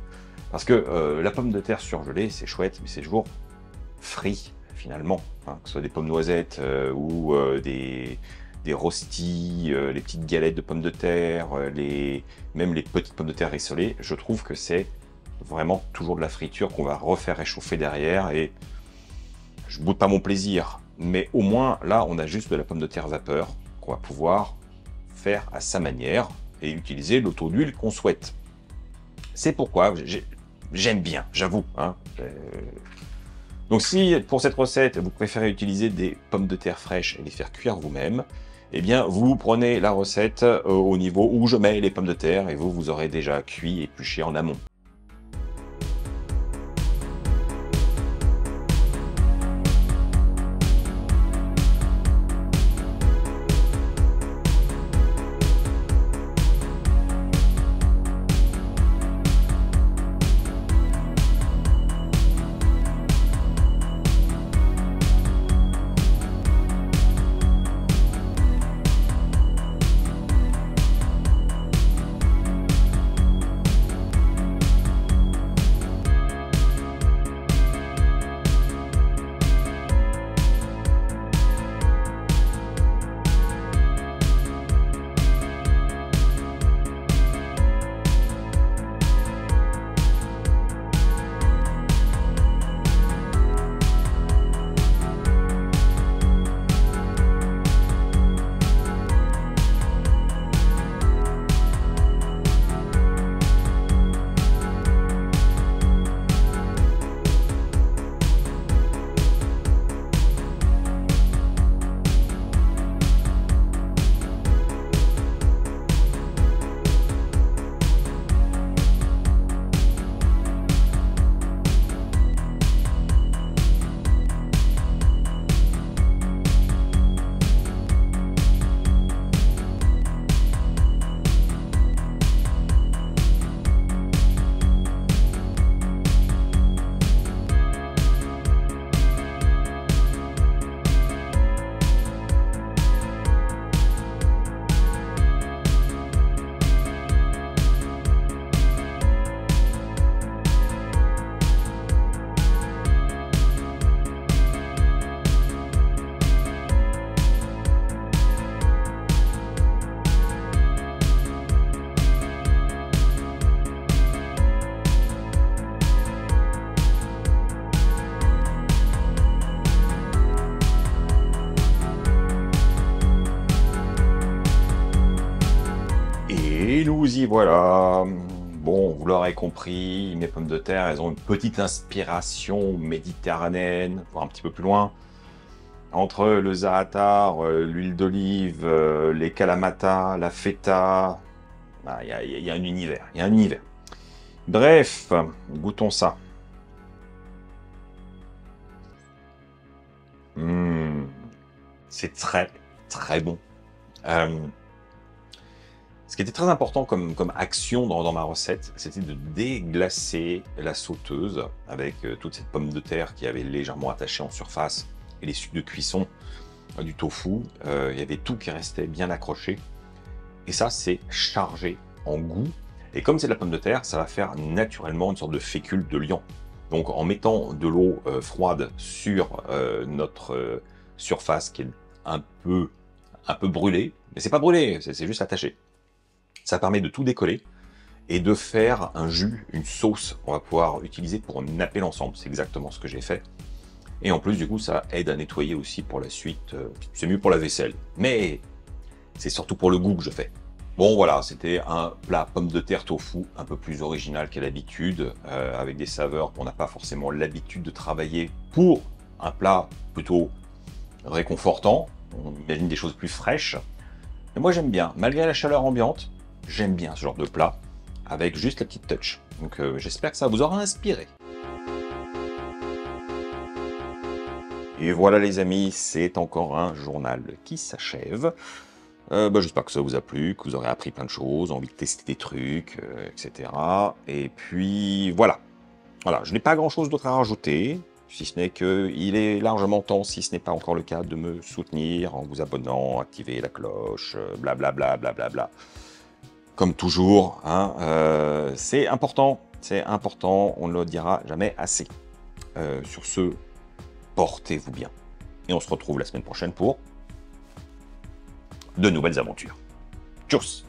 Parce que la pomme de terre surgelée, c'est chouette, mais c'est toujours frit, finalement. Hein, que ce soit des pommes noisettes ou des rostis, les petites galettes de pommes de terre, même les petites pommes de terre rissolées, je trouve que c'est vraiment toujours de la friture qu'on va refaire réchauffer derrière, et je boude pas mon plaisir. Mais au moins, là, on a juste de la pomme de terre vapeur qu'on va pouvoir faire à sa manière et utiliser l'auto d'huile qu'on souhaite. C'est pourquoi j'aime bien, j'avoue. Hein. Donc si, pour cette recette, vous préférez utiliser des pommes de terre fraîches et les faire cuire vous-même, eh bien, vous prenez la recette au niveau où je mets les pommes de terre, et vous aurez déjà cuit et épluché en amont. Et nous y voilà. Bon, vous l'aurez compris, mes pommes de terre, elles ont une petite inspiration méditerranéenne, voire un petit peu plus loin. Entre le za'atar, l'huile d'olive, les kalamata, la feta, il y a un univers, il y a un univers. Bref, goûtons ça. C'est très, très bon. Ce qui était très important comme action dans ma recette, c'était de déglacer la sauteuse avec toute cette pomme de terre qui avait légèrement attaché en surface et les sucs de cuisson. du tofu, il y avait tout qui restait bien accroché. Et ça, c'est chargé en goût. Et comme c'est de la pomme de terre, ça va faire naturellement une sorte de fécule de liant. Donc en mettant de l'eau froide sur notre surface qui est un peu brûlée, mais c'est pas brûlé, c'est juste attaché. Ça permet de tout décoller et de faire un jus, une sauce qu'on va pouvoir utiliser pour napper l'ensemble. C'est exactement ce que j'ai fait. Et en plus, du coup, ça aide à nettoyer aussi pour la suite. C'est mieux pour la vaisselle. Mais c'est surtout pour le goût que je fais. Bon, voilà, c'était un plat pomme de terre tofu un peu plus original qu'à l'habitude, avec des saveurs qu'on n'a pas forcément l'habitude de travailler pour un plat plutôt réconfortant. On imagine des choses plus fraîches. Mais moi, j'aime bien. Malgré la chaleur ambiante, j'aime bien ce genre de plat avec juste la petite touch. Donc, j'espère que ça vous aura inspiré. Et voilà les amis, c'est encore un journal qui s'achève. J'espère que ça vous a plu, que vous aurez appris plein de choses, envie de tester des trucs, etc. Et puis voilà. Voilà, je n'ai pas grand-chose d'autre à rajouter, si ce n'est qu'il est largement temps, si ce n'est pas encore le cas, de me soutenir en vous abonnant, activer la cloche, blablabla, blablabla. Comme toujours, hein, c'est important, on ne le dira jamais assez. Sur ce, portez-vous bien. Et on se retrouve la semaine prochaine pour de nouvelles aventures. Tchuss!